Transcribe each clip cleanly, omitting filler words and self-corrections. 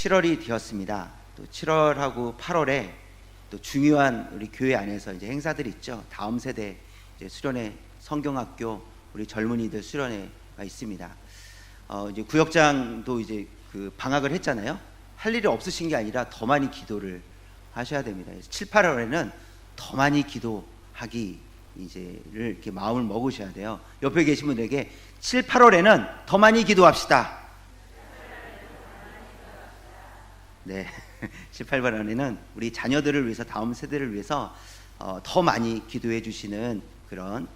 7월이 되었습니다. 또 7월하고 8월에 또 중요한 우리 교회 안에서 이제 행사들이 있죠. 다음 세대 이제 수련회 성경학교 우리 젊은이들 수련회가 있습니다. 이제 구역장도 이제 그 방학을 했잖아요. 할 일이 없으신 게 아니라 더 많이 기도를 하셔야 됩니다. 7, 8월에는 더 많이 기도하기 이제를 이렇게 마음을 먹으셔야 돼요. 옆에 계신 분들에게 7, 8월에는 더 많이 기도합시다. 네, 7, 8월에는 우리 자녀들을 위해서 다음 세대를 위해서 더 많이 기도해 주시는 그런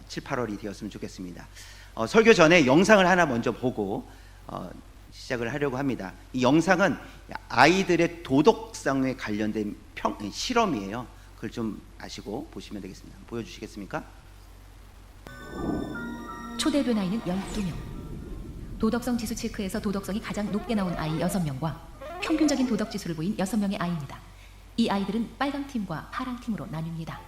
7, 8월이 되었으면 좋겠습니다. 설교 전에 영상을 하나 먼저 보고 시작을 하려고 합니다. 이 영상은 아이들의 도덕성에 관련된 실험이에요. 그걸 좀 아시고 보시면 되겠습니다. 보여주시겠습니까? 초대된 아이는 12명. 도덕성 지수 체크에서 도덕성이 가장 높게 나온 아이 6명과 평균적인 도덕 지수를 보인 6명의 아이입니다. 이 아이들은 빨강 팀과 파랑 팀으로 나뉩니다.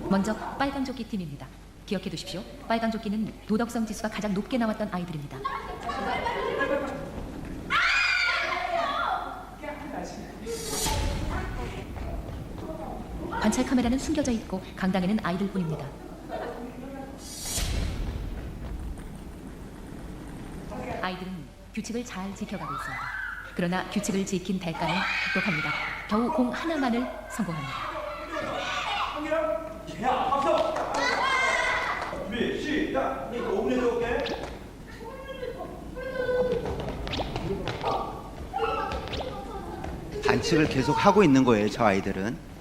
먼저 빨간 조끼 팀입니다. 기억해 두십시오. 빨간 조끼는 도덕성 지수가 가장 높게 나왔던 아이들입니다. 관찰 카메라는 숨겨져 있고 강당에는 아이들뿐입니다. 아이들은 규칙을 잘 지켜가고 있습니다. 그러나 규칙을 지킨 대가는 혹독합니다. 겨우 공 하나만을 성공합니다. 야, 박수! 준비, 시작! 5분 해볼게. 반칙을 계속 하고 있는 거예요, 저 아이들은.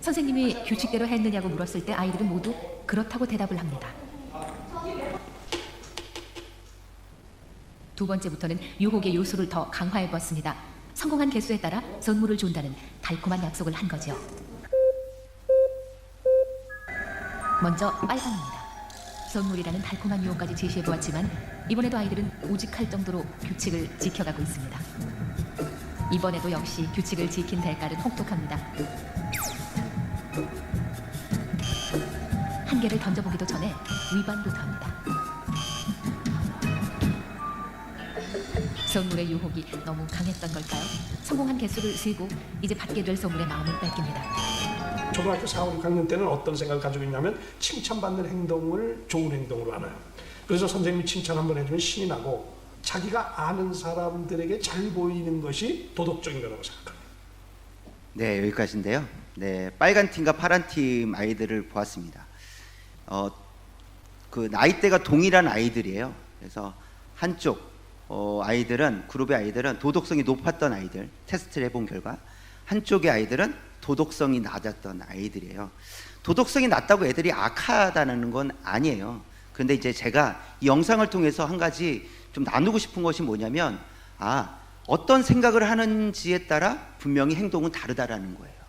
선생님이 규칙대로 했느냐고 물었을 때 아이들은 모두 그렇다고 대답을 합니다. 두 번째부터는 유혹의 요소를 더 강화해봤습니다. 성공한 개수에 따라 선물을 준다는 달콤한 약속을 한 거죠. 먼저 빨강입니다. 선물이라는 달콤한 유혹까지 제시해보았지만 이번에도 아이들은 우직할 정도로 규칙을 지켜가고 있습니다. 이번에도 역시 규칙을 지킨 대가는 혹독합니다. 한 개를 던져보기도 전에 위반부터 합니다. 선물의 유혹이 너무 강했던 걸까요? 성공한 개수를 세고 이제 받게 될 선물의 마음을 뺏깁니다. 초등학교 4, 5, 6학년 때는 어떤 생각을 가지고 있냐면 칭찬받는 행동을 좋은 행동으로 하나요. 그래서 선생님이 칭찬 한번 해주면 신이 나고 자기가 아는 사람들에게 잘 보이는 것이 도덕적인 거라고 생각합니다. 네, 여기까지인데요. 네, 빨간 팀과 파란 팀 아이들을 보았습니다. 그 나이대가 동일한 아이들이에요. 그래서 한쪽 아이들은 그룹의 아이들은 도덕성이 높았던 아이들 테스트를 해본 결과 한쪽의 아이들은 도덕성이 낮았던 아이들이에요. 도덕성이 낮다고 애들이 악하다는 건 아니에요. 그런데 이제 제가 이 영상을 통해서 한 가지 좀 나누고 싶은 것이 뭐냐면 어떤 생각을 하는지에 따라 분명히 행동은 다르다라는 거예요.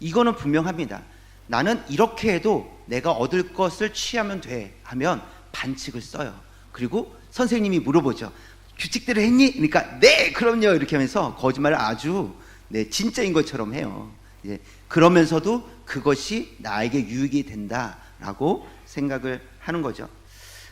이거는 분명합니다. 나는 이렇게 해도 내가 얻을 것을 취하면 돼 하면 반칙을 써요. 그리고 선생님이 물어보죠. 규칙대로 했니? 그러니까 네 그럼요 이렇게 하면서 거짓말을 아주 진짜인 것처럼 해요. 그러면서도 그것이 나에게 유익이 된다라고 생각을 하는 거죠.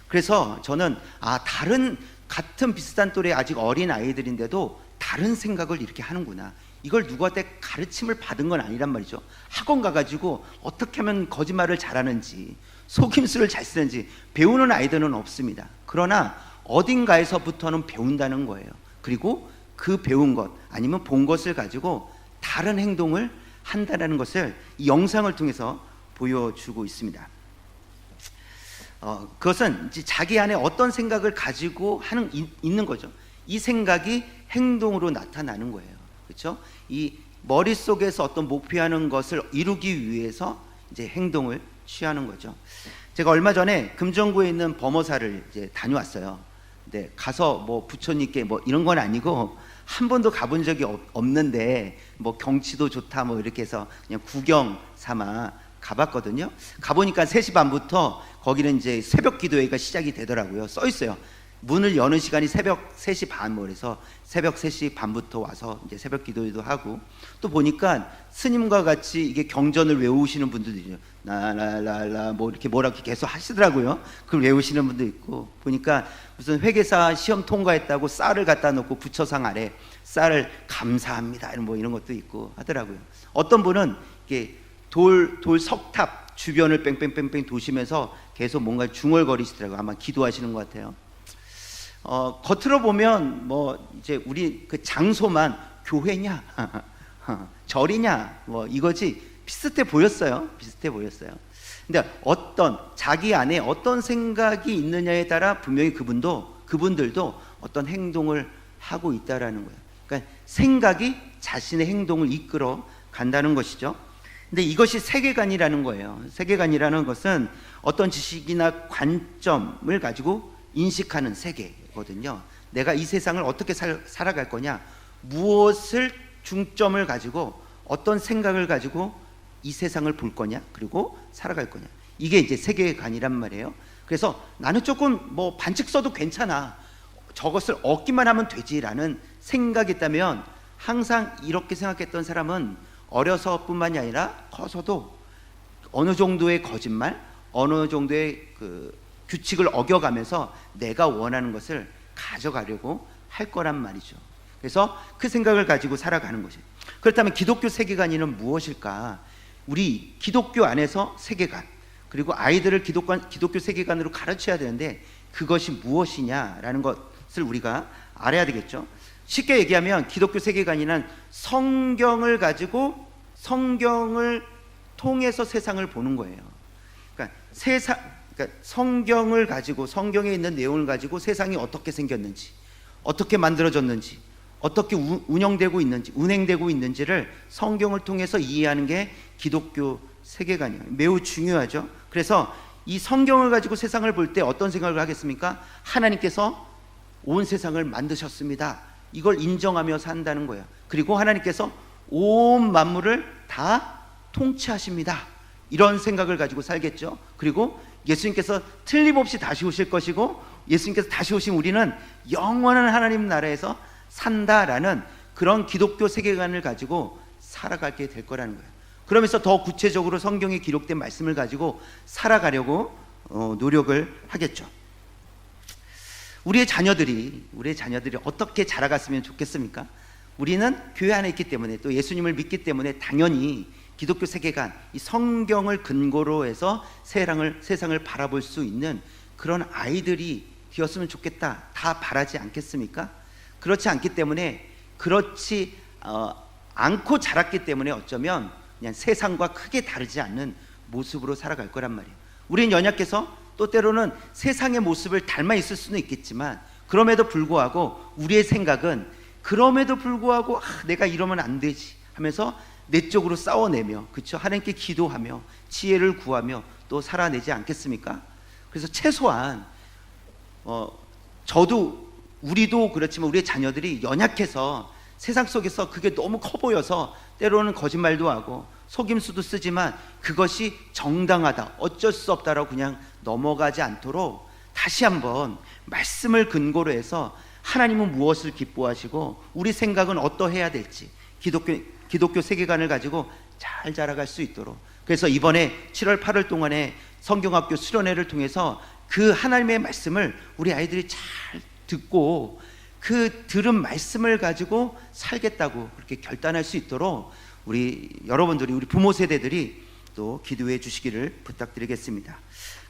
그래서 저는 다른 같은 비슷한 또래 아직 어린 아이들인데도 다른 생각을 이렇게 하는구나. 이걸 누구한테 가르침을 받은 건 아니란 말이죠. 학원 가가지고 어떻게 하면 거짓말을 잘하는지 속임수를 잘 쓰는지 배우는 아이들은 없습니다. 그러나 어딘가에서부터는 배운다는 거예요. 그리고 그 배운 것 아니면 본 것을 가지고 다른 행동을 한다는 것을 이 영상을 통해서 보여주고 있습니다. 그것은 이제 자기 안에 어떤 생각을 가지고 있는 거죠. 이 생각이 행동으로 나타나는 거예요. 그렇죠? 이 머릿속에서 어떤 목표하는 것을 이루기 위해서 이제 행동을 취하는 거죠. 제가 얼마 전에 금정구에 있는 범어사를 이제 다녀왔어요. 근데 가서 뭐 부처님께 뭐 이런 건 아니고 한 번도 가본 적이 없는데 뭐 경치도 좋다 뭐 이렇게 해서 그냥 구경 삼아 가봤거든요. 가보니까 3시 반부터 거기는 이제 새벽 기도회가 시작이 되더라고요. 써 있어요. 문을 여는 시간이 새벽 3시 반, 뭐 그래서 새벽 3시 반부터 와서 이제 새벽 기도회도 하고, 또 보니까 스님과 같이 이게 경전을 외우시는 분들도 있어요. 나라라라 뭐 이렇게 뭐라고 계속 하시더라고요. 그걸 외우시는 분도 있고, 보니까 무슨 회계사 시험 통과했다고 쌀을 갖다 놓고 부처상 아래 쌀을 감사합니다 이런 것도 있고 하더라고요. 어떤 분은 이게 돌 석탑 주변을 뺑뺑뺑뺑 도시면서 계속 뭔가 중얼거리시더라고요. 아마 기도하시는 것 같아요. 겉으로 보면 뭐 이제 우리 그 장소만 교회냐 절이냐 뭐 이거지 비슷해 보였어요. 근데 자기 안에 어떤 생각이 있느냐에 따라 분명히 그분들도 어떤 행동을 하고 있다라는 거예요. 그러니까 생각이 자신의 행동을 이끌어 간다는 것이죠. 근데 이것이 세계관이라는 거예요. 세계관이라는 것은 어떤 지식이나 관점을 가지고 인식하는 세계거든요. 내가 이 세상을 어떻게 살아갈 거냐, 무엇을 중점을 가지고 어떤 생각을 가지고 이 세상을 볼 거냐, 그리고 살아갈 거냐, 이게 이제 세계관이란 말이에요. 그래서 나는 조금 뭐 반칙 써도 괜찮아, 저것을 얻기만 하면 되지라는 생각이 있다면, 항상 이렇게 생각했던 사람은 어려서뿐만이 아니라 커서도 어느 정도의 거짓말, 어느 정도의 그 규칙을 어겨가면서 내가 원하는 것을 가져가려고 할 거란 말이죠. 그래서 그 생각을 가지고 살아가는 것이에요. 그렇다면 기독교 세계관이는 무엇일까? 우리 기독교 안에서 세계관, 그리고 아이들을 기독교 세계관으로 가르쳐야 되는데 그것이 무엇이냐라는 것을 우리가 알아야 되겠죠. 쉽게 얘기하면 기독교 세계관이란 성경을 가지고 성경을 통해서 세상을 보는 거예요. 그러니까 성경을 가지고, 성경에 있는 내용을 가지고 세상이 어떻게 생겼는지, 어떻게 만들어졌는지, 어떻게 운영되고 있는지를 성경을 통해서 이해하는 게 기독교 세계관이에요. 매우 중요하죠. 그래서 이 성경을 가지고 세상을 볼 때 어떤 생각을 하겠습니까? 하나님께서 온 세상을 만드셨습니다. 이걸 인정하며 산다는 거예요. 그리고 하나님께서 온 만물을 다 통치하십니다. 이런 생각을 가지고 살겠죠. 그리고 예수님께서 틀림없이 다시 오실 것이고, 예수님께서 다시 오신 우리는 영원한 하나님 나라에서 산다라는 그런 기독교 세계관을 가지고 살아가게 될 거라는 거예요. 그러면서 더 구체적으로 성경에 기록된 말씀을 가지고 살아가려고 노력을 하겠죠. 우리의 자녀들이 어떻게 자라갔으면 좋겠습니까? 우리는 교회 안에 있기 때문에, 또 예수님을 믿기 때문에 당연히 기독교 세계관, 이 성경을 근거로 해서 세상을 바라볼 수 있는 그런 아이들이 되었으면 좋겠다, 다 바라지 않겠습니까? 그렇지 않기 때문에, 그렇지 않고 자랐기 때문에 어쩌면 그냥 세상과 크게 다르지 않는 모습으로 살아갈 거란 말이에요. 우리는 연약해서 또 때로는 세상의 모습을 닮아 있을 수는 있겠지만, 그럼에도 불구하고 우리의 생각은 그럼에도 불구하고 내가 이러면 안 되지 하면서 내적으로 싸워내며, 그렇죠? 하나님께 기도하며 지혜를 구하며 또 살아내지 않겠습니까? 그래서 최소한 우리도 그렇지만 우리의 자녀들이 연약해서 세상 속에서 그게 너무 커 보여서 때로는 거짓말도 하고 속임수도 쓰지만 그것이 정당하다, 어쩔 수 없다라고 그냥 넘어가지 않도록 다시 한번 말씀을 근거로 해서 하나님은 무엇을 기뻐하시고 우리 생각은 어떠해야 될지 기독교 세계관을 가지고 잘 자라갈 수 있도록, 그래서 이번에 7월 8월 동안에 성경학교 수련회를 통해서 그 하나님의 말씀을 우리 아이들이 잘 듣고 그 들은 말씀을 가지고 살겠다고 그렇게 결단할 수 있도록 여러분들이, 우리 부모 세대들이 또 기도해 주시기를 부탁드리겠습니다.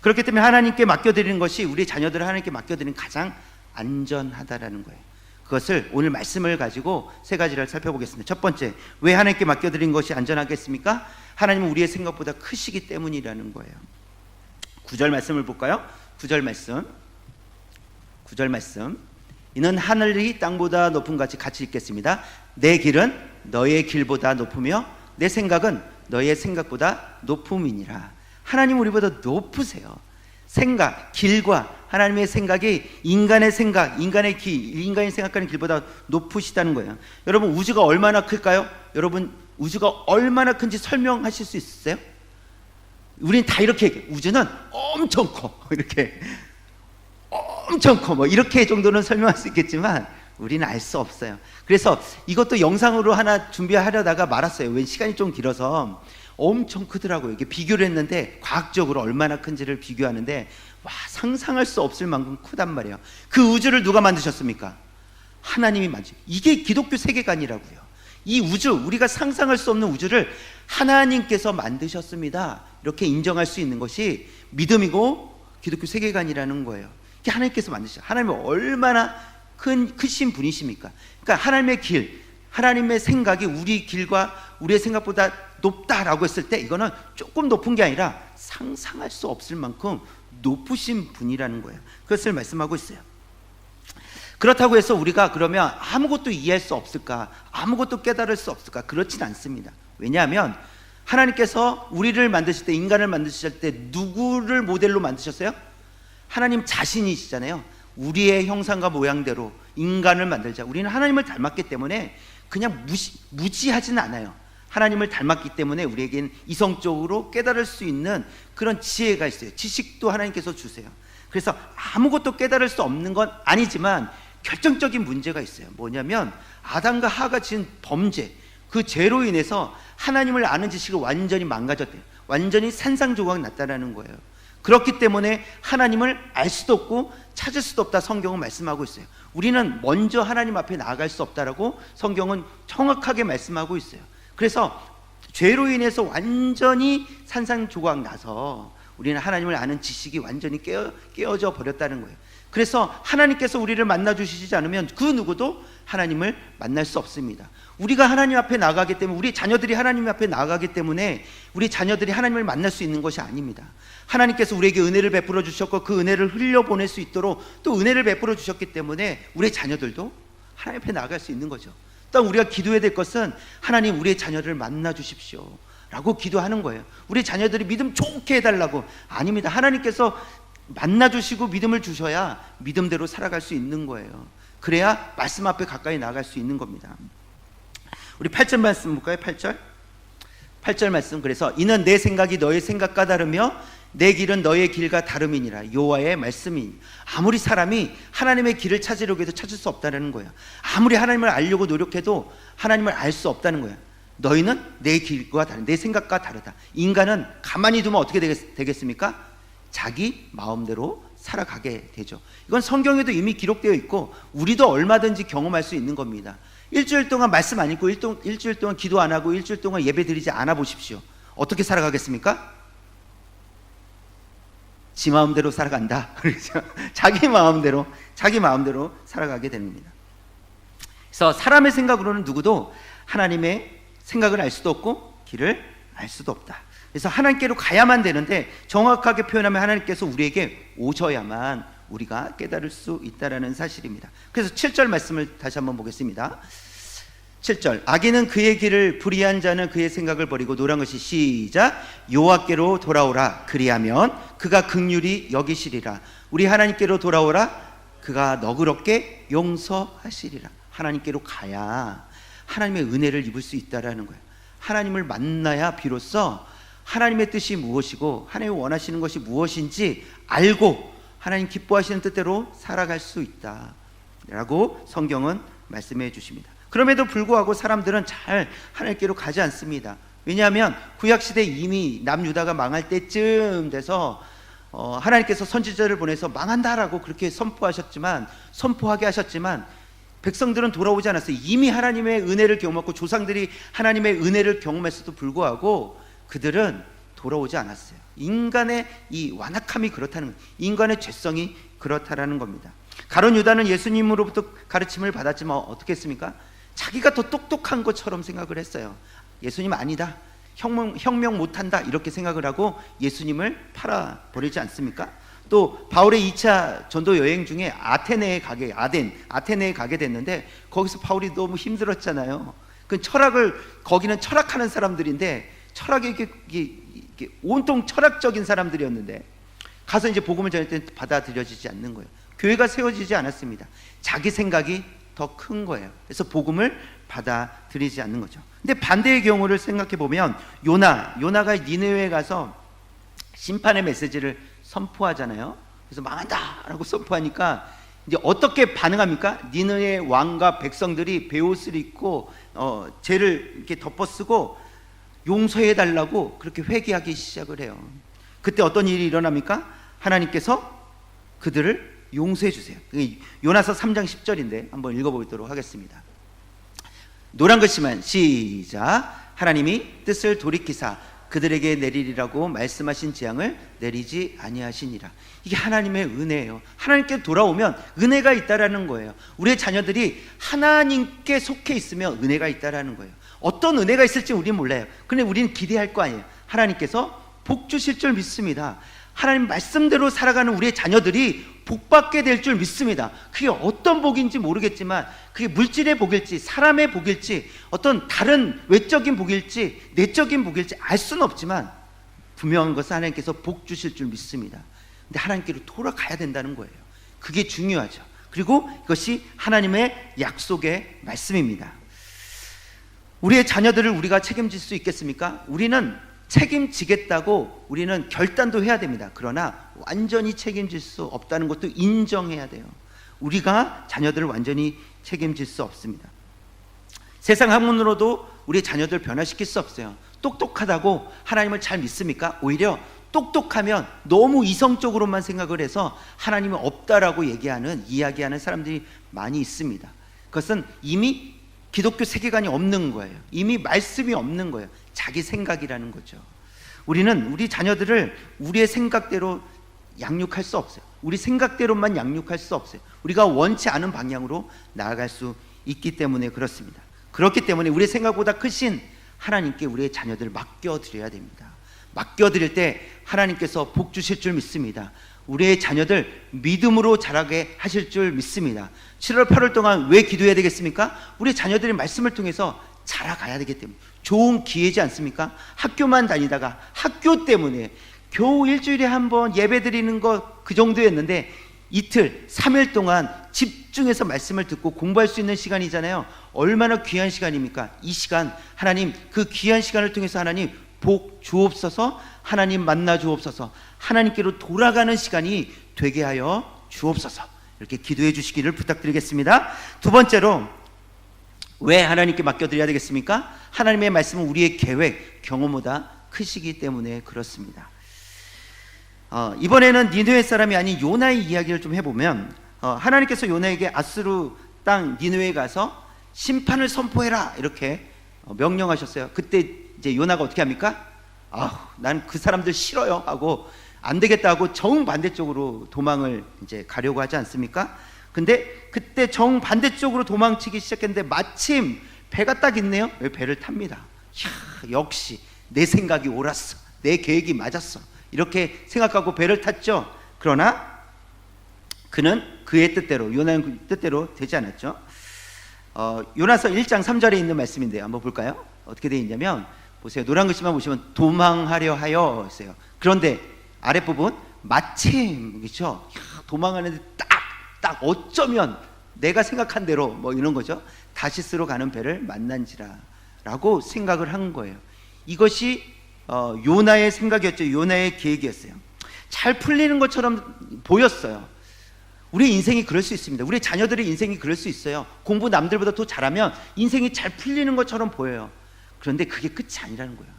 그렇기 때문에 하나님께 맡겨드리는 것이, 우리 자녀들을 하나님께 맡겨드리는 가장 안전하다라는 거예요. 그것을 오늘 말씀을 가지고 세 가지를 살펴보겠습니다. 첫 번째, 왜 하나님께 맡겨드린 것이 안전하겠습니까? 하나님은 우리의 생각보다 크시기 때문이라는 거예요. 9절 말씀을 볼까요? 9절 말씀. 9절 말씀. 이는 하늘이 땅보다 높은 같이 읽겠습니다. 내 길은 너의 길보다 높으며 내 생각은 너의 생각보다 높음이니라. 하나님 우리보다 높으세요. 생각, 길과 하나님의 생각이 인간의 생각, 인간의 길, 인간이 생각하는 길보다 높으시다는 거예요. 여러분 우주가 얼마나 클까요? 여러분 우주가 얼마나 큰지 설명하실 수 있으세요? 우리는 다 이렇게 얘기해요. 우주는 엄청 커. 이렇게 엄청 커. 뭐 이렇게 정도는 설명할 수 있겠지만 우리는 알 수 없어요. 그래서 이것도 영상으로 하나 준비하려다가 말았어요. 왜 시간이 좀 길어서. 엄청 크더라고요. 이게 비교를 했는데 과학적으로 얼마나 큰지를 비교하는데 와, 상상할 수 없을 만큼 크단 말이에요. 그 우주를 누가 만드셨습니까? 하나님이 만드셨어요. 이게 기독교 세계관이라고요. 이 우주, 우리가 상상할 수 없는 우주를 하나님께서 만드셨습니다. 이렇게 인정할 수 있는 것이 믿음이고 기독교 세계관이라는 거예요. 이게 하나님께서 만드셨어요. 하나님이 얼마나 크신 분이십니까? 그러니까 하나님의 길, 하나님의 생각이 우리 길과 우리의 생각보다 높다라고 했을 때 이거는 조금 높은 게 아니라 상상할 수 없을 만큼 높으신 분이라는 거예요. 그것을 말씀하고 있어요. 그렇다고 해서 우리가 그러면 아무것도 이해할 수 없을까? 아무것도 깨달을 수 없을까? 그렇진 않습니다. 왜냐하면 하나님께서 우리를 만드실 때, 인간을 만드실 때 누구를 모델로 만드셨어요? 하나님 자신이시잖아요. 우리의 형상과 모양대로 인간을 만들자. 우리는 하나님을 닮았기 때문에 그냥 무지하지는 않아요. 하나님을 닮았기 때문에 우리에게는 이성적으로 깨달을 수 있는 그런 지혜가 있어요. 지식도 하나님께서 주세요. 그래서 아무것도 깨달을 수 없는 건 아니지만 결정적인 문제가 있어요. 뭐냐면 아담과 하와가 지은 범죄, 그 죄로 인해서 하나님을 아는 지식을 완전히 망가졌대요. 완전히 산산조각 났다라는 거예요. 그렇기 때문에 하나님을 알 수도 없고 찾을 수도 없다 성경은 말씀하고 있어요. 우리는 먼저 하나님 앞에 나아갈 수 없다라고 성경은 정확하게 말씀하고 있어요. 그래서 죄로 인해서 완전히 산산조각 나서 우리는 하나님을 아는 지식이 완전히 깨어져 버렸다는 거예요. 그래서 하나님께서 우리를 만나 주시지 않으면 그 누구도 하나님을 만날 수 없습니다. 우리가 하나님 앞에 나가기 때문에, 우리 자녀들이 하나님 앞에 나가기 때문에 우리 자녀들이 하나님을 만날 수 있는 것이 아닙니다. 하나님께서 우리에게 은혜를 베풀어 주셨고 그 은혜를 흘려보낼 수 있도록 또 은혜를 베풀어 주셨기 때문에 우리 자녀들도 하나님 앞에 나갈 수 있는 거죠. 또 우리가 기도해야 될 것은 하나님 우리의 자녀를 만나 주십시오 라고 기도하는 거예요. 우리 자녀들이 믿음 좋게 해달라고. 아닙니다. 하나님께서 만나 주시고 믿음을 주셔야 믿음대로 살아갈 수 있는 거예요. 그래야 말씀 앞에 가까이 나아갈 수 있는 겁니다. 우리 8절 말씀 볼까요? 8절 말씀. 그래서 이는 내 생각이 너의 생각과 다르며 내 길은 너의 길과 다름이니라. 여호와의 말씀이. 아무리 사람이 하나님의 길을 찾으려고 해도 찾을 수 없다는 거예요. 아무리 하나님을 알려고 노력해도 하나님을 알 수 없다는 거예요. 너희는 내 길과 다르다. 내 생각과 다르다. 인간은 가만히 두면 어떻게 되겠습니까? 자기 마음대로 살아가게 되죠. 이건 성경에도 이미 기록되어 있고 우리도 얼마든지 경험할 수 있는 겁니다. 일주일 동안 말씀 안 읽고 일주일 동안 기도 안 하고 일주일 동안 예배 드리지 않아 보십시오. 어떻게 살아가겠습니까? 지 마음대로 살아간다. 그렇죠? 자기 마음대로 살아가게 됩니다. 그래서 사람의 생각으로는 누구도 하나님의 생각을 알 수도 없고 길을 알 수도 없다. 그래서 하나님께로 가야만 되는데 정확하게 표현하면 하나님께서 우리에게 오셔야만 우리가 깨달을 수 있다라는 사실입니다. 그래서 7절 말씀을 다시 한번 보겠습니다. 7절. 악인은 그의 길을 불의한 자는 그의 생각을 버리고 노란 것이 시작. 여호와께로 돌아오라. 그리하면 그가 긍휼히 여기시리라. 우리 하나님께로 돌아오라. 그가 너그럽게 용서하시리라. 하나님께로 가야 하나님의 은혜를 입을 수 있다라는 거예요. 하나님을 만나야 비로소 하나님의 뜻이 무엇이고 하나님이 원하시는 것이 무엇인지 알고 하나님 기뻐하시는 뜻대로 살아갈 수 있다라고 성경은 말씀해 주십니다. 그럼에도 불구하고 사람들은 잘 하나님께로 가지 않습니다. 왜냐하면 구약시대 이미 남유다가 망할 때쯤 돼서 하나님께서 선지자를 보내서 망한다라고 그렇게 선포하게 하셨지만 백성들은 돌아오지 않았어요. 이미 하나님의 은혜를 경험했고 조상들이 하나님의 은혜를 경험했어도 불구하고 그들은 돌아오지 않았어요. 인간의 이 완악함이 그렇다는 거예요. 인간의 죄성이 그렇다라는 겁니다. 가룟 유다는 예수님으로부터 가르침을 받았지만 어떻게 했습니까? 자기가 더 똑똑한 것처럼 생각을 했어요. 예수님 아니다, 혁명 못한다 이렇게 생각을 하고 예수님을 팔아버리지 않습니까? 또 바울의 2차 전도 여행 중에 아테네에 가게 됐는데 거기서 바울이 너무 힘들었잖아요. 그 거기는 철학하는 사람들인데 이게 온통 철학적인 사람들이었는데 가서 이제 복음을 전할 때 받아들여지지 않는 거예요. 교회가 세워지지 않았습니다. 자기 생각이 더 큰 거예요. 그래서 복음을 받아들이지 않는 거죠. 근데 반대의 경우를 생각해 보면 요나가 니느웨에 가서 심판의 메시지를 선포하잖아요. 그래서 망한다라고 선포하니까 이제 어떻게 반응합니까? 니느웨 왕과 백성들이 베옷을 입고 죄를 이렇게 덮어쓰고 용서해 달라고 그렇게 회개하기 시작을 해요. 그때 어떤 일이 일어납니까? 하나님께서 그들을 용서해 주세요. 요나서 3장 10절인데 한번 읽어보도록 하겠습니다. 노란 글씨만 시작. 하나님이 뜻을 돌이키사 그들에게 내리리라고 말씀하신 재앙을 내리지 아니하시니라. 이게 하나님의 은혜예요. 하나님께 돌아오면 은혜가 있다라는 거예요. 우리의 자녀들이 하나님께 속해 있으면 은혜가 있다라는 거예요. 어떤 은혜가 있을지 우리는 몰라요. 근데 우리는 기대할 거 아니에요. 하나님께서 복 주실 줄 믿습니다. 하나님 말씀대로 살아가는 우리의 자녀들이 복받게 될 줄 믿습니다. 그게 어떤 복인지 모르겠지만 그게 물질의 복일지 사람의 복일지 어떤 다른 외적인 복일지 내적인 복일지 알 수는 없지만 분명한 것은 하나님께서 복 주실 줄 믿습니다. 근데 하나님께로 돌아가야 된다는 거예요. 그게 중요하죠. 그리고 이것이 하나님의 약속의 말씀입니다. 우리의 자녀들을 우리가 책임질 수 있겠습니까? 우리는 책임지겠다고 우리는 결단도 해야 됩니다. 그러나 완전히 책임질 수 없다는 것도 인정해야 돼요. 우리가 자녀들을 완전히 책임질 수 없습니다. 세상 학문으로도 우리 자녀들 변화시킬 수 없어요. 똑똑하다고 하나님을 잘 믿습니까? 오히려 똑똑하면 너무 이성적으로만 생각을 해서 하나님은 없다라고 이야기하는 사람들이 많이 있습니다. 그것은 이미 기독교 세계관이 없는 거예요. 이미 말씀이 없는 거예요. 자기 생각이라는 거죠. 우리는 우리 자녀들을 우리의 생각대로 양육할 수 없어요. 우리 생각대로만 양육할 수 없어요. 우리가 원치 않은 방향으로 나아갈 수 있기 때문에 그렇습니다. 그렇기 때문에 우리의 생각보다 크신 하나님께 우리의 자녀들을 맡겨드려야 됩니다. 맡겨드릴 때 하나님께서 복 주실 줄 믿습니다. 우리의 자녀들 믿음으로 자라게 하실 줄 믿습니다. 7월 8월 동안 왜 기도해야 되겠습니까? 우리 자녀들이 말씀을 통해서 자라가야 되기 때문에. 좋은 기회지 않습니까? 학교만 다니다가 학교 때문에 겨우 일주일에 한 번 예배 드리는 거 그 정도였는데 이틀 3일 동안 집중해서 말씀을 듣고 공부할 수 있는 시간이잖아요. 얼마나 귀한 시간입니까? 이 시간 하나님 그 귀한 시간을 통해서 하나님 복 주옵소서. 하나님 만나 주옵소서. 하나님께로 돌아가는 시간이 되게 하여 주옵소서. 이렇게 기도해 주시기를 부탁드리겠습니다. 두 번째로 왜 하나님께 맡겨드려야 되겠습니까? 하나님의 말씀은 우리의 계획, 경험보다 크시기 때문에 그렇습니다. 이번에는 니느웨 사람이 아닌 요나의 이야기를 좀 해보면 하나님께서 요나에게 아수르 땅 니느웨에 가서 심판을 선포해라 이렇게 명령하셨어요. 그때 이제 요나가 어떻게 합니까? 난 그 사람들 싫어요 하고 안 되겠다 하고 정반대쪽으로 도망을 이제 가려고 하지 않습니까? 근데 그때 정반대쪽으로 도망치기 시작했는데 마침 배가 딱 있네요. 배를 탑니다. 역시 내 생각이 옳았어. 내 계획이 맞았어. 이렇게 생각하고 배를 탔죠. 그러나 그는 그의 뜻대로 요나의 뜻대로 되지 않았죠. 요나서 1장 3절에 있는 말씀인데요. 한번 볼까요? 어떻게 되어 있냐면 보세요. 노란 글씨만 보시면 도망하려 하여 있어요. 그런데 아랫부분 마침 그렇죠. 도망하는데 딱 어쩌면 내가 생각한 대로 뭐 이런 거죠. 다시스로 가는 배를 만난지라 라고 생각을 한 거예요. 이것이 요나의 생각이었죠. 요나의 계획이었어요. 잘 풀리는 것처럼 보였어요. 우리 인생이 그럴 수 있습니다. 우리 자녀들의 인생이 그럴 수 있어요. 공부 남들보다 더 잘하면 인생이 잘 풀리는 것처럼 보여요. 그런데 그게 끝이 아니라는 거예요.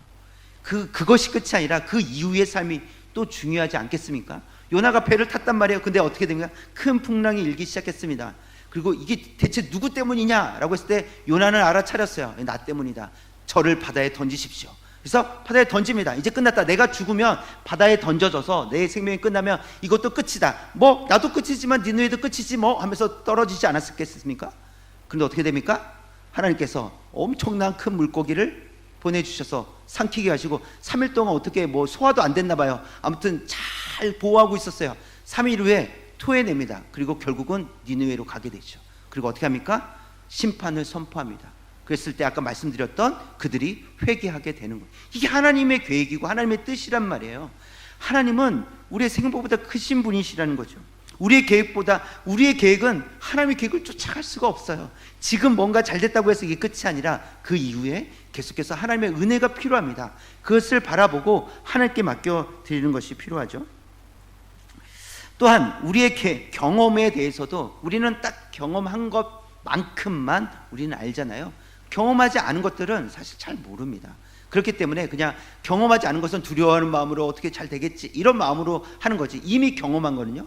그것이 끝이 아니라 그 이후의 삶이 또 중요하지 않겠습니까? 요나가 배를 탔단 말이에요. 근데 어떻게 됩니까? 큰 풍랑이 일기 시작했습니다. 그리고 이게 대체 누구 때문이냐라고 했을 때 요나는 알아차렸어요. 나 때문이다. 저를 바다에 던지십시오. 그래서 바다에 던집니다. 이제 끝났다. 내가 죽으면 바다에 던져져서 내 생명이 끝나면 이것도 끝이다. 뭐 나도 끝이지만 니느웨도 끝이지 뭐 하면서 떨어지지 않았겠습니까? 그런데 어떻게 됩니까? 하나님께서 엄청난 큰 물고기를 보내주셔서 삼키게 하시고 3일 동안 어떻게 뭐 소화도 안 됐나 봐요. 아무튼 잘 보호하고 있었어요. 3일 후에 토해냅니다. 그리고 결국은 니느웨로 가게 되죠. 그리고 어떻게 합니까? 심판을 선포합니다. 그랬을 때 아까 말씀드렸던 그들이 회개하게 되는 거예요. 이게 하나님의 계획이고 하나님의 뜻이란 말이에요. 하나님은 우리의 생각보다 크신 분이시라는 거죠. 우리의 계획은 하나님의 계획을 쫓아갈 수가 없어요. 지금 뭔가 잘 됐다고 해서 이게 끝이 아니라 그 이후에 계속해서 하나님의 은혜가 필요합니다. 그것을 바라보고 하나님께 맡겨드리는 것이 필요하죠. 또한 우리의 경험에 대해서도 우리는 딱 경험한 것만큼만 우리는 알잖아요. 경험하지 않은 것들은 사실 잘 모릅니다. 그렇기 때문에 그냥 경험하지 않은 것은 두려워하는 마음으로 어떻게 잘 되겠지 이런 마음으로 하는 거지. 이미 경험한 거는요,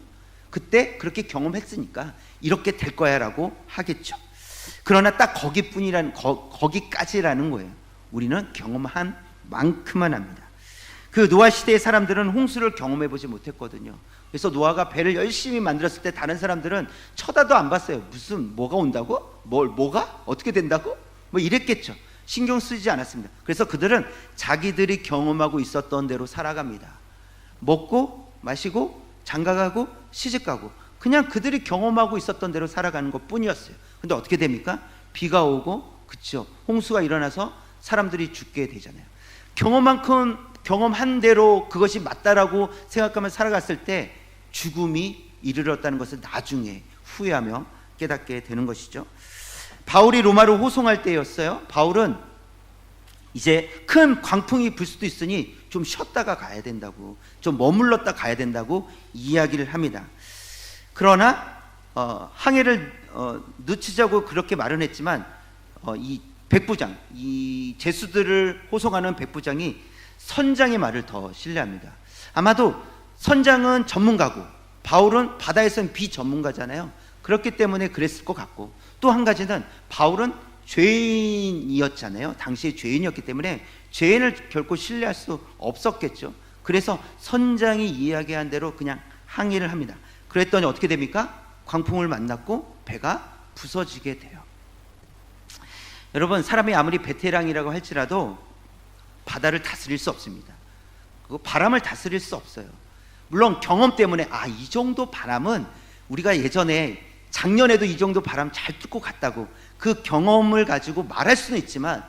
그때 그렇게 경험했으니까 이렇게 될 거야 라고 하겠죠. 그러나 딱 거기까지라는 거예요. 우리는 경험한 만큼만 합니다. 그 노아 시대의 사람들은 홍수를 경험해 보지 못했거든요. 그래서 노아가 배를 열심히 만들었을 때 다른 사람들은 쳐다도 안 봤어요. 무슨 뭐가 온다고? 뭐가? 어떻게 된다고? 뭐 이랬겠죠. 신경 쓰지 않았습니다. 그래서 그들은 자기들이 경험하고 있었던 대로 살아갑니다. 먹고 마시고 장가가고 시집가고 그냥 그들이 경험하고 있었던 대로 살아가는 것 뿐이었어요. 근데 어떻게 됩니까? 비가 오고, 그쵸, 홍수가 일어나서 사람들이 죽게 되잖아요. 경험한 대로 그것이 맞다라고 생각하며 살아갔을 때 죽음이 이르렀다는 것을 나중에 후회하며 깨닫게 되는 것이죠. 바울이 로마로 호송할 때였어요. 바울은 이제 큰 광풍이 불 수도 있으니 좀 쉬었다가 가야 된다고, 좀 머물렀다 가야 된다고 이야기를 합니다. 그러나 항해를 늦추자고 그렇게 말은 했지만 이 백부장, 이 제수들을 호송하는 백부장이 선장의 말을 더 신뢰합니다. 아마도 선장은 전문가고 바울은 바다에서는 비전문가잖아요. 그렇기 때문에 그랬을 것 같고, 또 한 가지는 바울은 죄인이었잖아요. 당시에 죄인이었기 때문에 죄인을 결코 신뢰할 수 없었겠죠. 그래서 선장이 이야기한 대로 그냥 항해를 합니다. 그랬더니 어떻게 됩니까? 광풍을 만났고 배가 부서지게 돼요. 여러분, 사람이 아무리 베테랑이라고 할지라도 바다를 다스릴 수 없습니다. 그리고 바람을 다스릴 수 없어요. 물론 경험 때문에 이 정도 바람은 우리가 예전에 작년에도 이 정도 바람 잘 뚫고 갔다고 그 경험을 가지고 말할 수는 있지만,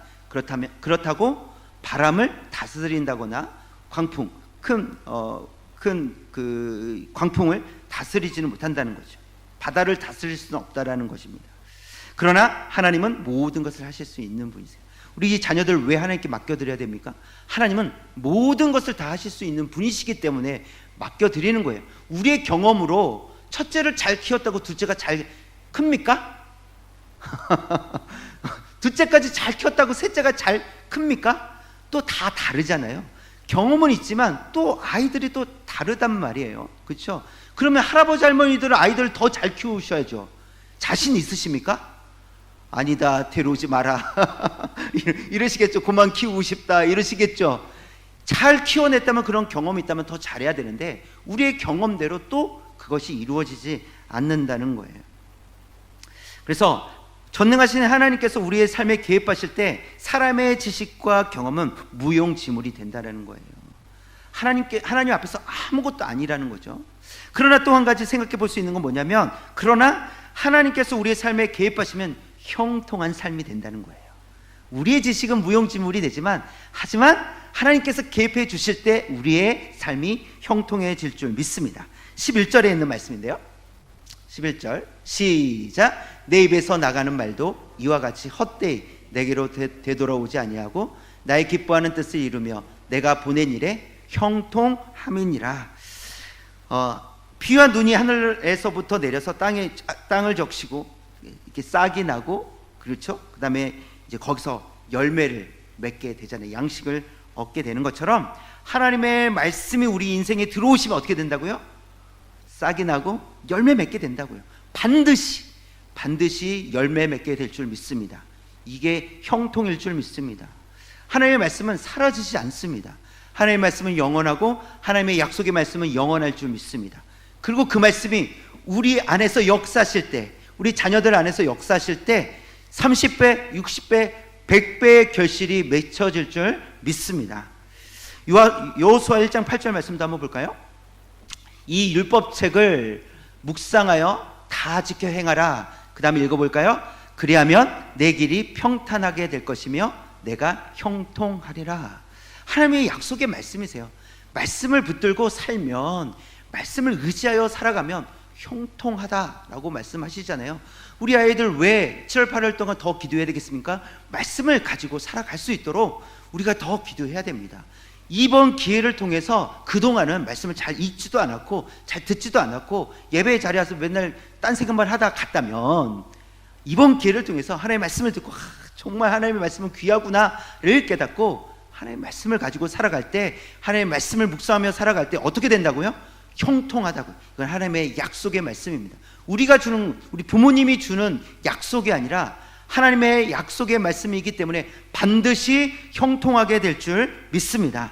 그렇다고 바람을 다스린다거나 광풍, 큰 광풍을 다스리지는 못한다는 거죠. 바다를 다스릴 수는 없다라는 것입니다. 그러나 하나님은 모든 것을 하실 수 있는 분이세요. 우리 자녀들 왜 하나님께 맡겨드려야 됩니까? 하나님은 모든 것을 다 하실 수 있는 분이시기 때문에 맡겨드리는 거예요. 우리의 경험으로 첫째를 잘 키웠다고 둘째가 잘 큽니까? 둘째까지 잘 키웠다고 셋째가 잘 큽니까? 또 다 다르잖아요. 경험은 있지만 또 아이들이 또 다르단 말이에요. 그렇죠? 그러면 할아버지 할머니들은 아이들을 더 잘 키우셔야죠. 자신 있으십니까? 아니다, 데려오지 마라 이러시겠죠. 그만 키우고 싶다 이러시겠죠. 잘 키워냈다면, 그런 경험이 있다면 더 잘해야 되는데 우리의 경험대로 또 그것이 이루어지지 않는다는 거예요. 그래서 전능하신 하나님께서 우리의 삶에 개입하실 때 사람의 지식과 경험은 무용지물이 된다는 거예요. 하나님 앞에서 아무것도 아니라는 거죠. 그러나 또 한 가지 생각해 볼 수 있는 건 뭐냐면, 그러나 하나님께서 우리의 삶에 개입하시면 형통한 삶이 된다는 거예요. 우리의 지식은 무용지물이 되지만, 하지만 하나님께서 개입해 주실 때 우리의 삶이 형통해질 줄 믿습니다. 11절에 있는 말씀인데요. 11절 시작. 내 입에서 나가는 말도 이와 같이 헛되이 내게로 되돌아오지 아니하고 나의 기뻐하는 뜻을 이루며 내가 보낸 일에 형통함이니라. 비와 눈이 하늘에서부터 내려서 땅을 적시고 이렇게 싹이 나고, 그렇죠? 그 다음에 이제 거기서 열매를 맺게 되잖아요. 양식을 얻게 되는 것처럼 하나님의 말씀이 우리 인생에 들어오시면 어떻게 된다고요? 싹이 나고 열매 맺게 된다고요. 반드시 열매 맺게 될 줄 믿습니다. 이게 형통일 줄 믿습니다. 하나님의 말씀은 사라지지 않습니다. 하나님의 말씀은 영원하고 하나님의 약속의 말씀은 영원할 줄 믿습니다. 그리고 그 말씀이 우리 안에서 역사하실 때, 우리 자녀들 안에서 역사하실 때 30배, 60배, 100배의 결실이 맺혀질 줄 믿습니다. 여호수아 1장 8절 말씀도 한번 볼까요? 이 율법책을 묵상하여 다 지켜 행하라. 그 다음에 읽어볼까요? 그리하면 내 길이 평탄하게 될 것이며 내가 형통하리라. 하나님의 약속의 말씀이세요. 말씀을 붙들고 살면, 말씀을 의지하여 살아가면 형통하다라고 말씀하시잖아요. 우리 아이들 왜 7월 8월 동안 더 기도해야 되겠습니까? 말씀을 가지고 살아갈 수 있도록 우리가 더 기도해야 됩니다. 이번 기회를 통해서 그동안은 말씀을 잘 읽지도 않았고 잘 듣지도 않았고 예배 자리에 와서 맨날 딴 생각만 하다 갔다면, 이번 기회를 통해서 하나님의 말씀을 듣고 정말 하나님의 말씀은 귀하구나를 깨닫고 하나님의 말씀을 가지고 살아갈 때, 하나님의 말씀을 묵상하며 살아갈 때 어떻게 된다고요? 형통하다고. 이건 하나님의 약속의 말씀입니다. 우리가 주는, 우리 부모님이 주는 약속이 아니라 하나님의 약속의 말씀이기 때문에 반드시 형통하게 될 줄 믿습니다.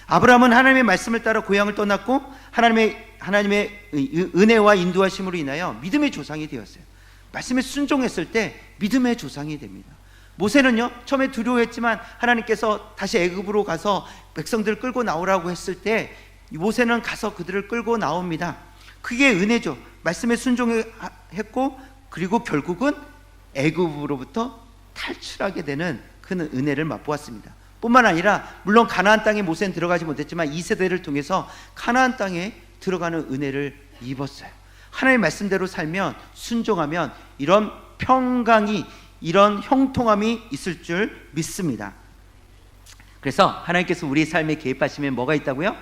아브라함은 하나님의 말씀을 따라 고향을 떠났고 하나님의 은혜와 인도하심으로 인하여 믿음의 조상이 되었어요. 말씀에 순종했을 때 믿음의 조상이 됩니다. 모세는요, 처음에 두려워했지만 하나님께서 다시 애굽으로 가서 백성들을 끌고 나오라고 했을 때 모세는 가서 그들을 끌고 나옵니다. 그게 은혜죠. 말씀에 순종했고 그리고 결국은 애굽으로부터 탈출하게 되는 그 은혜를 맛보았습니다. 뿐만 아니라 물론 가나안 땅에 모세는 들어가지 못했지만 이 세대를 통해서 가나안 땅에 들어가는 은혜를 입었어요. 하나님의 말씀대로 살면, 순종하면 이런 평강이, 이런 형통함이 있을 줄 믿습니다. 그래서 하나님께서 우리 삶에 개입하시면 뭐가 있다고요?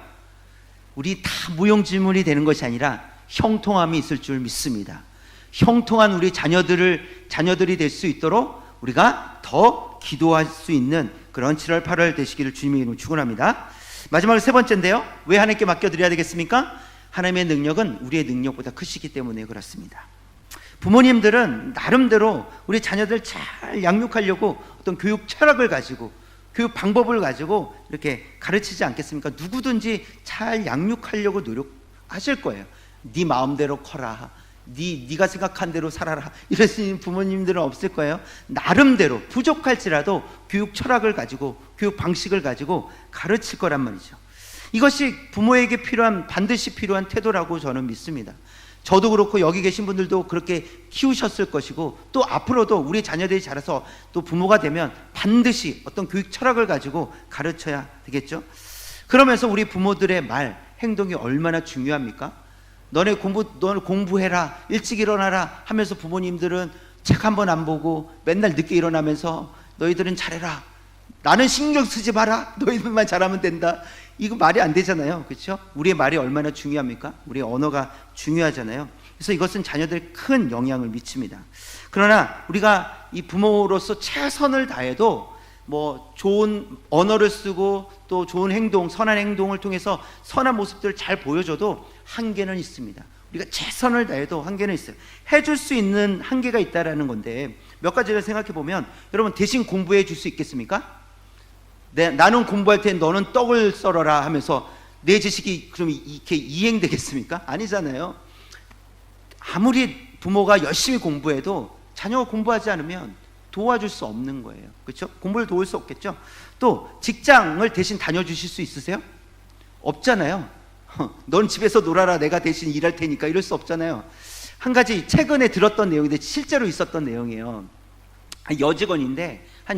우리 다 무용지물이 되는 것이 아니라 형통함이 있을 줄 믿습니다. 형통한 우리 자녀들이 될 수 있도록 우리가 더 기도할 수 있는 그런 7월 8월 되시기를 주님의 이름으로 축원합니다. 마지막으로 세 번째인데요, 왜 하나님께 맡겨드려야 되겠습니까? 하나님의 능력은 우리의 능력보다 크시기 때문에 그렇습니다. 부모님들은 나름대로 우리 자녀들 잘 양육하려고 어떤 교육 철학을 가지고, 교육 방법을 가지고 이렇게 가르치지 않겠습니까? 누구든지 잘 양육하려고 노력하실 거예요. 네 마음대로 커라, 네가 생각한 대로 살아라, 이러시는 부모님들은 없을 거예요. 나름대로 부족할지라도 교육 철학을 가지고, 교육 방식을 가지고 가르칠 거란 말이죠. 이것이 부모에게 반드시 필요한 태도라고 저는 믿습니다. 저도 그렇고 여기 계신 분들도 그렇게 키우셨을 것이고, 또 앞으로도 우리 자녀들이 자라서 또 부모가 되면 반드시 어떤 교육 철학을 가지고 가르쳐야 되겠죠. 그러면서 우리 부모들의 말, 행동이 얼마나 중요합니까? 너네 공부해라, 일찍 일어나라 하면서 부모님들은 책 한 번 안 보고 맨날 늦게 일어나면서 너희들은 잘해라, 나는 신경 쓰지 마라, 너희들만 잘하면 된다. 이거 말이 안 되잖아요. 그렇죠? 우리의 말이 얼마나 중요합니까? 우리의 언어가 중요하잖아요. 그래서 이것은 자녀들에 큰 영향을 미칩니다. 그러나 우리가 이 부모로서 최선을 다해도 뭐 좋은 언어를 쓰고 또 좋은 행동, 선한 행동을 통해서 선한 모습들을 잘 보여줘도 한계는 있습니다. 우리가 최선을 다해도 한계는 있어요. 해줄 수 있는 한계가 있다라는 건데, 몇 가지를 생각해 보면, 여러분 대신 공부해 줄 수 있겠습니까? 나는 공부할 때 너는 떡을 썰어라 하면서 내 지식이 그럼 이렇게 이행되겠습니까? 아니잖아요. 아무리 부모가 열심히 공부해도 자녀가 공부하지 않으면 도와줄 수 없는 거예요. 그렇죠? 공부를 도울 수 없겠죠. 또 직장을 대신 다녀주실 수 있으세요? 없잖아요. 넌 집에서 놀아라, 내가 대신 일할 테니까, 이럴 수 없잖아요. 한 가지 최근에 들었던 내용인데 실제로 있었던 내용이에요. 한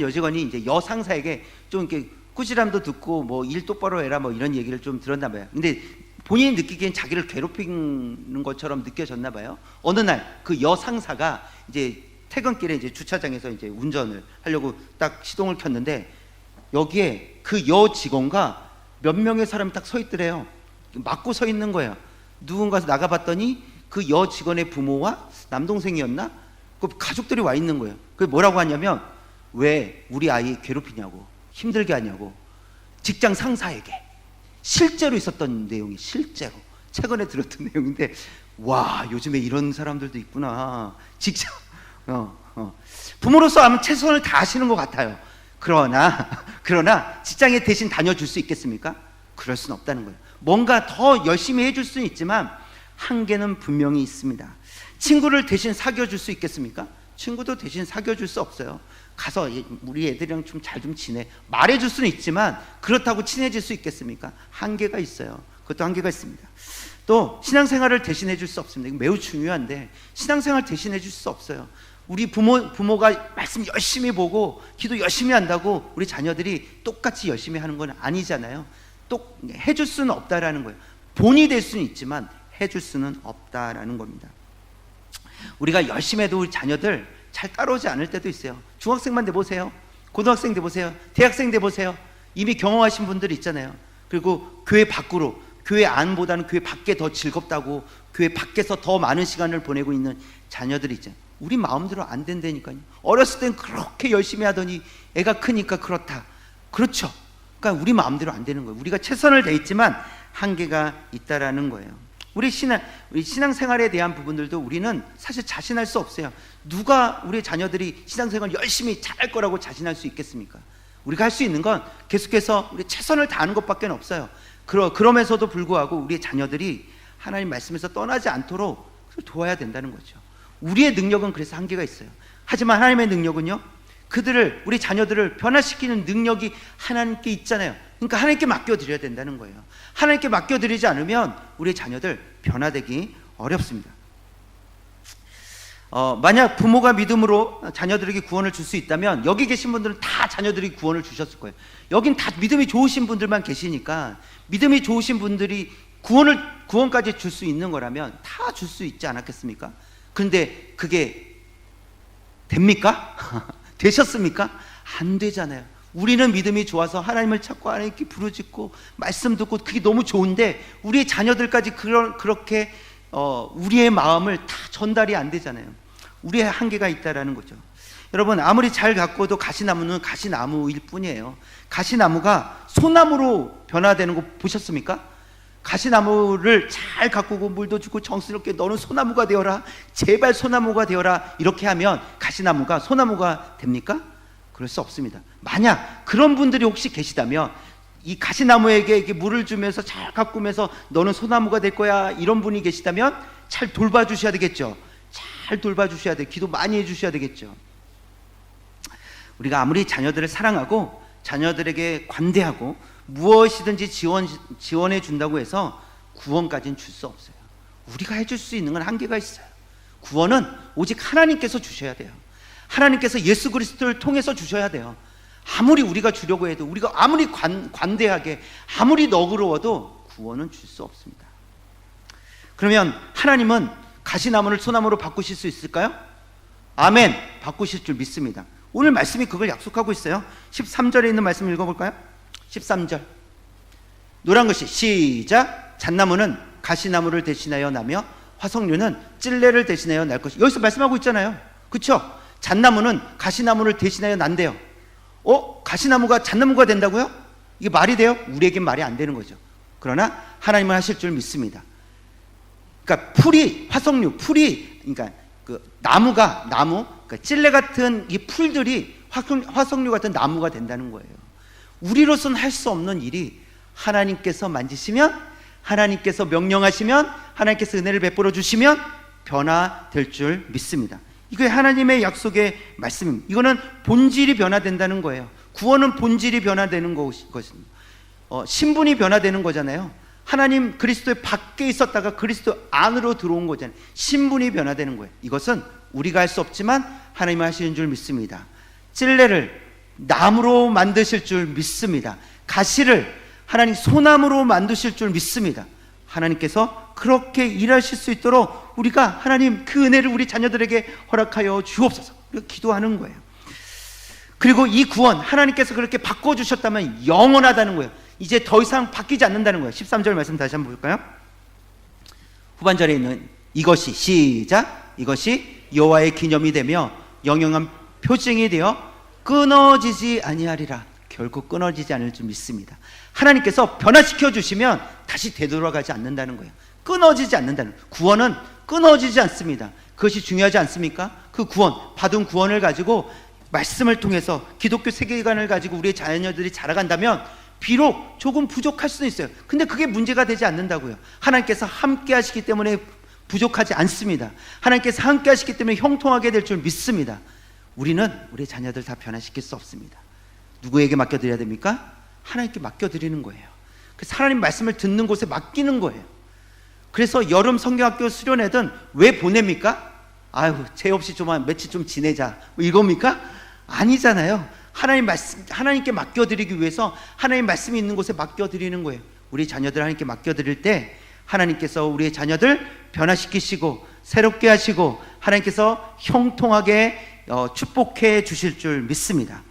여직원이 이제 여상사에게 좀 이렇게 꾸지람도 듣고 뭐 일 똑바로 해라 뭐 이런 얘기를 좀 들었나 봐요. 근데 본인이 느끼기엔 자기를 괴롭히는 것처럼 느껴졌나 봐요. 어느 날 그 여상사가 이제 퇴근길에 이제 주차장에서 이제 운전을 하려고 딱 시동을 켰는데, 여기에 그 여직원과 몇 명의 사람이 딱 서 있더래요. 맞고 서 있는 거예요. 누군가서 나가봤더니 그 여직원의 부모와 남동생이었나? 그 가족들이 와 있는 거예요. 그 뭐라고 하냐면, 왜 우리 아이 괴롭히냐고, 힘들게 하냐고, 직장 상사에게. 실제로 있었던 내용이, 실제로 최근에 들었던 내용인데, 와, 요즘에 이런 사람들도 있구나. 직장 부모로서 아마 최선을 다하시는 것 같아요. 그러나 직장에 대신 다녀줄 수 있겠습니까? 그럴 수는 없다는 거예요. 뭔가 더 열심히 해줄 수는 있지만 한계는 분명히 있습니다. 친구를 대신 사귀어줄 수 있겠습니까? 친구도 대신 사귀어줄 수 없어요. 가서 우리 애들이랑 좀 잘 좀 지내, 말해줄 수는 있지만 그렇다고 친해질 수 있겠습니까? 한계가 있어요. 그것도 한계가 있습니다. 또 신앙생활을 대신해 줄 수 없습니다. 이거 매우 중요한데 신앙생활 대신해 줄 수 없어요. 우리 부모가 말씀 열심히 보고 기도 열심히 한다고 우리 자녀들이 똑같이 열심히 하는 건 아니잖아요. 또 해줄 수는 없다라는 거예요. 본이 될 수는 있지만 해줄 수는 없다라는 겁니다. 우리가 열심히 해도 우리 자녀들 잘 따라오지 않을 때도 있어요. 중학생만 돼 보세요. 고등학생 돼 보세요. 대학생 돼 보세요. 이미 경험하신 분들 있잖아요. 그리고 교회 밖으로, 교회 안보다는 교회 밖에 더 즐겁다고 교회 밖에서 더 많은 시간을 보내고 있는 자녀들이 있잖아요. 우리 마음대로 안 된다니까요. 어렸을 땐 그렇게 열심히 하더니 애가 크니까 그렇다. 그렇죠. 그러니까 우리 마음대로 안 되는 거예요. 우리가 최선을 다했지만 한계가 있다라는 거예요. 우리 신앙생활에 대한 부분들도 우리는 사실 자신할 수 없어요. 누가 우리 자녀들이 신앙생활 열심히 잘할 거라고 자신할 수 있겠습니까? 우리가 할 수 있는 건 계속해서 우리 최선을 다하는 것밖에 없어요. 그러면서도 불구하고 우리 자녀들이 하나님 말씀에서 떠나지 않도록 도와야 된다는 거죠. 우리의 능력은 그래서 한계가 있어요. 하지만 하나님의 능력은요, 우리 자녀들을 변화시키는 능력이 하나님께 있잖아요. 그러니까 하나님께 맡겨드려야 된다는 거예요. 하나님께 맡겨드리지 않으면 우리 자녀들 변화되기 어렵습니다. 만약 부모가 믿음으로 자녀들에게 구원을 줄 수 있다면 여기 계신 분들은 다 자녀들이 구원을 주셨을 거예요. 여긴 다 믿음이 좋으신 분들만 계시니까 믿음이 좋으신 분들이 구원까지 줄 수 있는 거라면 다 줄 수 있지 않았겠습니까? 그런데 그게 됩니까? 되셨습니까? 안 되잖아요. 우리는 믿음이 좋아서 하나님을 찾고 하나님께 부르짖고 말씀 듣고 그게 너무 좋은데 우리의 자녀들까지 그렇게 우리의 마음을 다 전달이 안 되잖아요. 우리의 한계가 있다라는 거죠. 여러분, 아무리 잘 가꿔도 가시나무는 가시나무일 뿐이에요. 가시나무가 소나무로 변화되는 거 보셨습니까? 가시나무를 잘 가꾸고 물도 주고 정스럽게 너는 소나무가 되어라, 제발 소나무가 되어라, 이렇게 하면 가시나무가 소나무가 됩니까? 그럴 수 없습니다. 만약 그런 분들이 혹시 계시다면 이 가시나무에게 이렇게 물을 주면서 잘 가꾸면서 너는 소나무가 될 거야, 이런 분이 계시다면 잘 돌봐주셔야 되겠죠. 잘 돌봐주셔야 돼요. 기도 많이 해주셔야 되겠죠. 우리가 아무리 자녀들을 사랑하고 자녀들에게 관대하고 무엇이든지 지원해 준다고 해서 구원까지는 줄 수 없어요. 우리가 해줄 수 있는 건 한계가 있어요. 구원은 오직 하나님께서 주셔야 돼요. 하나님께서 예수 그리스도를 통해서 주셔야 돼요. 아무리 우리가 주려고 해도, 우리가 아무리 관대하게, 아무리 너그러워도 구원은 줄 수 없습니다. 그러면 하나님은 가시나무를 소나무로 바꾸실 수 있을까요? 아멘. 바꾸실 줄 믿습니다. 오늘 말씀이 그걸 약속하고 있어요. 13절에 있는 말씀 읽어볼까요? 13절 노란 글씨 시작. 잣나무는 가시나무를 대신하여 나며 화석류는 찔레를 대신하여 날 것이. 여기서 말씀하고 있잖아요. 그렇죠? 잣나무는 가시나무를 대신하여 난대요. 가시나무가 잣나무가 된다고요? 이게 말이 돼요? 우리에겐 말이 안 되는 거죠. 그러나 하나님은 하실 줄 믿습니다. 그러니까 화석류, 그러니까 그 나무, 그러니까 찔레 같은 이 풀들이 화석류 같은 나무가 된다는 거예요. 우리로서는 할 수 없는 일이 하나님께서 만지시면, 하나님께서 명령하시면, 하나님께서 은혜를 베풀어 주시면 변화될 줄 믿습니다. 이게 하나님의 약속의 말씀입니다. 이거는 본질이 변화된다는 거예요. 구원은 본질이 변화되는 것입니다. 신분이 변화되는 거잖아요. 하나님 그리스도의 밖에 있었다가 그리스도 안으로 들어온 거잖아요. 신분이 변화되는 거예요. 이것은 우리가 할 수 없지만 하나님이 하시는 줄 믿습니다. 찔레를 나무로 만드실 줄 믿습니다. 가시를 하나님 소나무로 만드실 줄 믿습니다. 하나님께서 그렇게 일하실 수 있도록 우리가 하나님 그 은혜를 우리 자녀들에게 허락하여 주옵소서, 우리가 기도하는 거예요. 그리고 이 구원 하나님께서 그렇게 바꿔주셨다면 영원하다는 거예요. 이제 더 이상 바뀌지 않는다는 거예요. 13절 말씀 다시 한번 볼까요? 후반절에 있는 이것이 시작. 이것이 여호와의 기념이 되며 영영한 표징이 되어 끊어지지 아니하리라. 결국 끊어지지 않을 줄 믿습니다. 하나님께서 변화시켜 주시면 다시 되돌아가지 않는다는 거예요. 끊어지지 않는다는 거예요. 구원은 끊어지지 않습니다. 그것이 중요하지 않습니까? 그 구원, 받은 구원을 가지고 말씀을 통해서 기독교 세계관을 가지고 우리의 자녀들이 자라간다면 비록 조금 부족할 수는 있어요. 근데 그게 문제가 되지 않는다고요. 하나님께서 함께 하시기 때문에 부족하지 않습니다. 하나님께서 함께 하시기 때문에 형통하게 될 줄 믿습니다. 우리는 우리 자녀들 다 변화시킬 수 없습니다. 누구에게 맡겨드려야 됩니까? 하나님께 맡겨드리는 거예요. 그래서 하나님 말씀을 듣는 곳에 맡기는 거예요. 그래서 여름 성경학교 수련회든 왜 보냅니까? 아유, 죄 없이 좀 며칠 좀 지내자, 뭐 이겁니까? 아니잖아요. 하나님 말씀, 하나님께 맡겨드리기 위해서 하나님 말씀이 있는 곳에 맡겨드리는 거예요. 우리 자녀들 하나님께 맡겨드릴 때 하나님께서 우리의 자녀들 변화시키시고 새롭게 하시고 하나님께서 형통하게 축복해 주실 줄 믿습니다.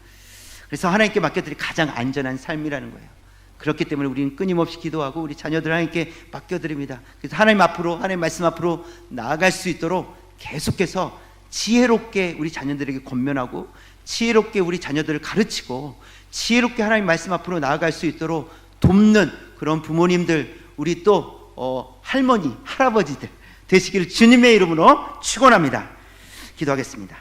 그래서 하나님께 맡겨드릴 가장 안전한 삶이라는 거예요. 그렇기 때문에 우리는 끊임없이 기도하고 우리 자녀들 하나님께 맡겨드립니다. 그래서 하나님 앞으로, 하나님 말씀 앞으로 나아갈 수 있도록 계속해서 지혜롭게 우리 자녀들에게 권면하고 지혜롭게 우리 자녀들을 가르치고 지혜롭게 하나님 말씀 앞으로 나아갈 수 있도록 돕는 그런 부모님들, 우리 또 할머니, 할아버지들 되시기를 주님의 이름으로 축원합니다. 기도하겠습니다.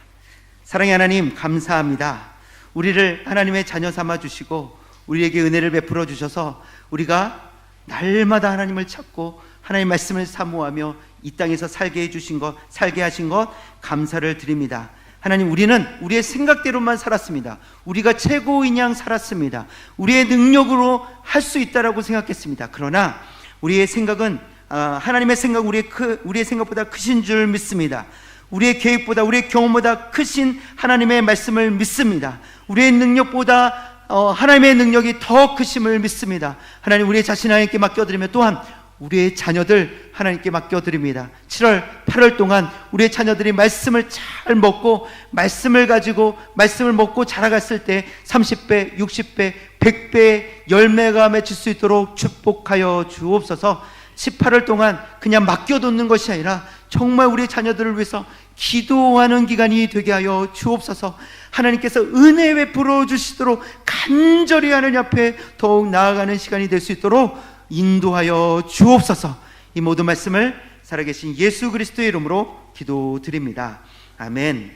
사랑의 하나님, 감사합니다. 우리를 하나님의 자녀 삼아 주시고 우리에게 은혜를 베풀어 주셔서 우리가 날마다 하나님을 찾고 하나님 말씀을 사모하며 이 땅에서 살게 해주신 것, 살게 하신 것 감사를 드립니다. 하나님, 우리는 우리의 생각대로만 살았습니다. 우리가 최고인 양 살았습니다. 우리의 능력으로 할 수 있다라고 생각했습니다. 그러나 우리의 생각은 하나님의 생각, 우리의 생각보다 크신 줄 믿습니다. 우리의 계획보다, 우리의 경험보다 크신 하나님의 말씀을 믿습니다. 우리의 능력보다 하나님의 능력이 더 크심을 믿습니다. 하나님, 우리의 자신 하나님께 맡겨드리며 또한 우리의 자녀들 하나님께 맡겨드립니다. 7월, 8월 동안 우리의 자녀들이 말씀을 잘 먹고 말씀을 가지고 말씀을 먹고 자라갔을 때 30배, 60배, 100배의 열매가 맺힐 수 있도록 축복하여 주옵소서. 18월 동안 그냥 맡겨놓는 것이 아니라 정말 우리의 자녀들을 위해서 기도하는 기간이 되게 하여 주옵소서. 하나님께서 은혜 베풀어 주시도록 간절히 하나님 앞에 더욱 나아가는 시간이 될 수 있도록 인도하여 주옵소서. 이 모든 말씀을 살아계신 예수 그리스도의 이름으로 기도드립니다. 아멘.